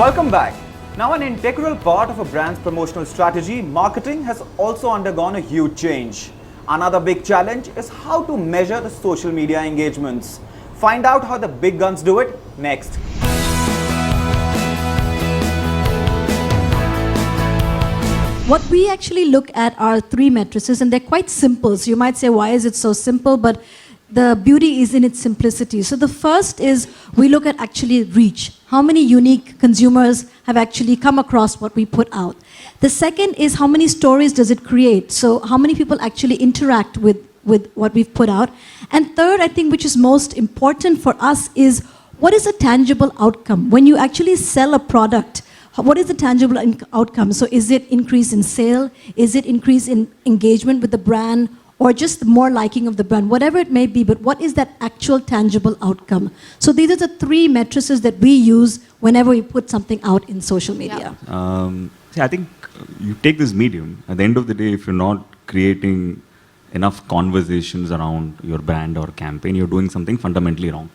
Welcome back. Now, an integral part of a brand's promotional strategy, marketing has also undergone a huge change. Another big challenge is how to measure the social media engagements. Find out how the big guns do it next. What we actually look at are three matrices, and they're quite simple. So you might say, why is it so simple? But the beauty is in its simplicity. So the first is we look at actually reach. How many unique consumers have actually come across what we put out? The second is how many stories does it create? So how many people actually interact with what we've put out? And third, I think, which is most important for us, is what is a tangible outcome? When you actually sell a product, what is the tangible outcome? So is it increase in sale? Is it increase in engagement with the brand? Or just more liking of the brand? Whatever it may be, but what is that actual tangible outcome? So these are the three matrices that we use whenever we put something out in social media. I think you take this medium. At the end of the day, if you're not creating enough conversations around your brand or campaign, you're doing something fundamentally wrong.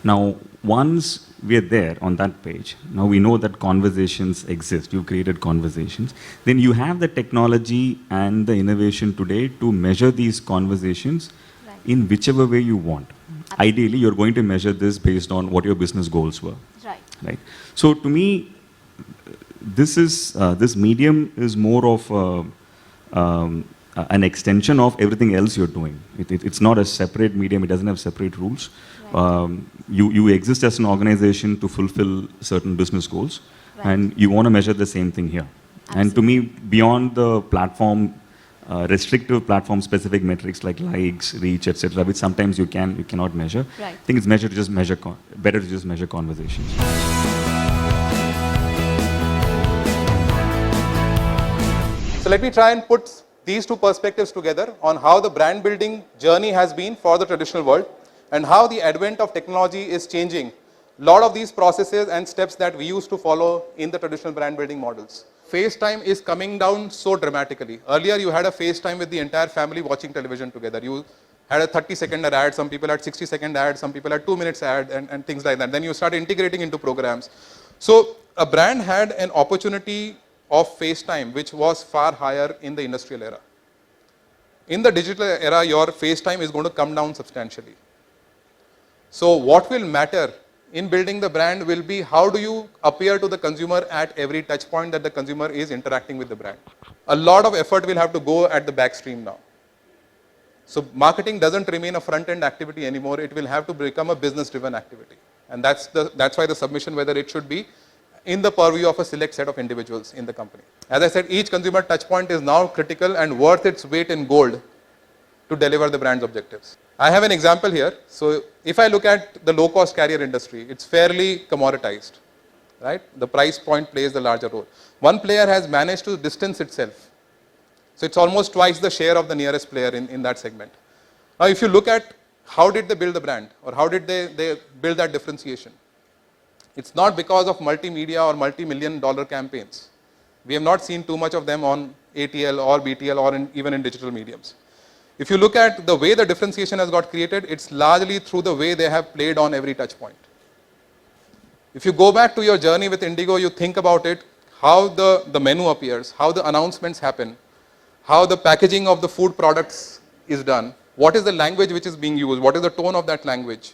Now, once we are there on that page, now we know that conversations exist, you've created conversations, then you have the technology and the innovation today to measure these conversations in whichever way you want. Ideally, you're going to measure this based on what your business goals were. Right? So to me, this medium is more of an extension of everything else you're doing. It's not a separate medium, it doesn't have separate rules. You exist as an organization to fulfill certain business goals, and you want to measure the same thing here. Absolutely. And to me, beyond the platform, restrictive platform-specific metrics like likes, reach, etc., which sometimes you cannot measure, I think it's better to just measure conversations. So let me try and put these two perspectives together on how the brand building journey has been for the traditional world and how the advent of technology is changing a lot of these processes and steps that we used to follow in the traditional brand building models. FaceTime is coming down so dramatically. Earlier you had a FaceTime with the entire family watching television together. You had a 30-second ad, some people had 60-second ad, some people had 2 minutes ad and things like that. Then you started integrating into programs. So a brand had an opportunity of FaceTime which was far higher in the industrial era. In the digital era, your FaceTime is going to come down substantially. So what will matter in building the brand will be how do you appear to the consumer at every touch point that the consumer is interacting with the brand. A lot of effort will have to go at the backstream now. So marketing doesn't remain a front-end activity anymore, it will have to become a business-driven activity. And that's why the submission, whether it should be in the purview of a select set of individuals in the company. As I said, each consumer touch point is now critical and worth its weight in gold to deliver the brand's objectives. I have an example here. So if I look at the low-cost carrier industry, it's fairly commoditized, right? The price point plays the larger role. One player has managed to distance itself. So it's almost twice the share of the nearest player in that segment. Now if you look at how did they build the brand or how did they build that differentiation? It's not because of multimedia or multi-million dollar campaigns. We have not seen too much of them on ATL or BTL or even in digital mediums. If you look at the way the differentiation has got created, it's largely through the way they have played on every touch point. If you go back to your journey with Indigo, you think about it, how the menu appears, how the announcements happen, how the packaging of the food products is done, what is the language which is being used, what is the tone of that language,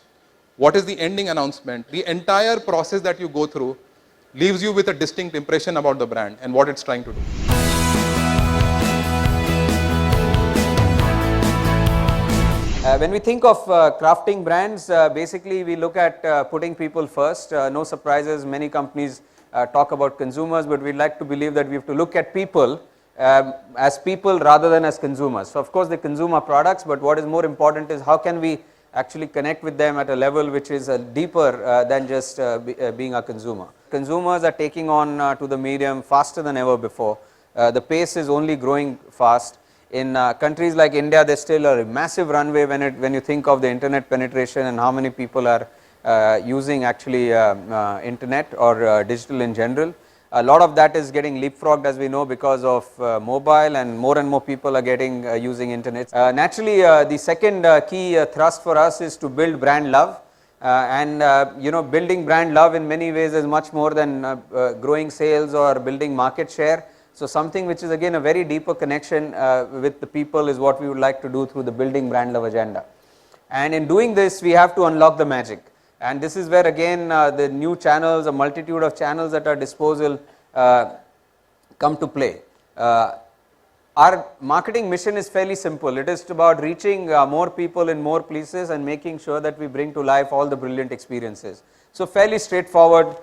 what is the ending announcement. The entire process that you go through leaves you with a distinct impression about the brand and what it's trying to do. When we think of crafting brands, basically we look at putting people first. No surprises, many companies talk about consumers, but we'd like to believe that we have to look at people as people rather than as consumers. So of course they consume our products, but what is more important is how can we actually connect with them at a level which is deeper than just being a consumer. Consumers are taking on to the medium faster than ever before. The pace is only growing fast. In countries like India, there's still a massive runway when you think of the internet penetration and how many people are using actually internet or digital in general. A lot of that is getting leapfrogged, as we know, because of mobile, and more people are getting using internet. Naturally, the second key thrust for us is to build brand love. Building brand love in many ways is much more than growing sales or building market share. So something which is again a very deeper connection with the people is what we would like to do through the building brand love agenda. And in doing this, we have to unlock the magic. And this is where again the new channels, a multitude of channels at our disposal come to play. Our marketing mission is fairly simple. It is about reaching more people in more places and making sure that we bring to life all the brilliant experiences. So fairly straightforward.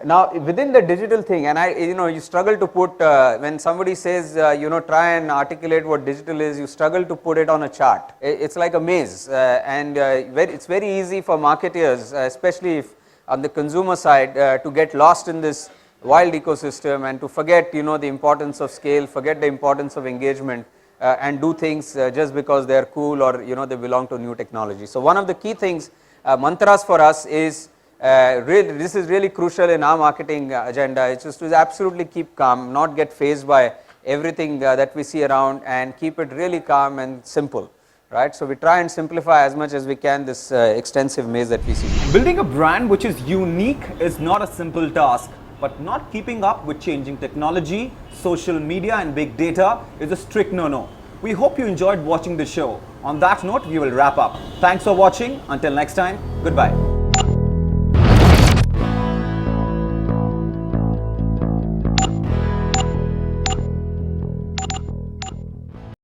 Now within the digital thing, and you struggle to put, when somebody says, try and articulate what digital is, you struggle to put it on a chart. It's like a maze, it's very easy for marketers, especially if on the consumer side, to get lost in this wild ecosystem and to forget, the importance of scale, forget the importance of engagement, and do things just because they are cool or, they belong to new technology. So one of the key things, mantras for us is, this is really crucial in our marketing agenda. It's just to absolutely keep calm, not get fazed by everything that we see around, and keep it really calm and simple. Right? So we try and simplify as much as we can this extensive maze that we see. Building a brand which is unique is not a simple task, but not keeping up with changing technology, social media and big data is a strict no-no. We hope you enjoyed watching the show. On that note, we will wrap up. Thanks for watching. Until next time, goodbye.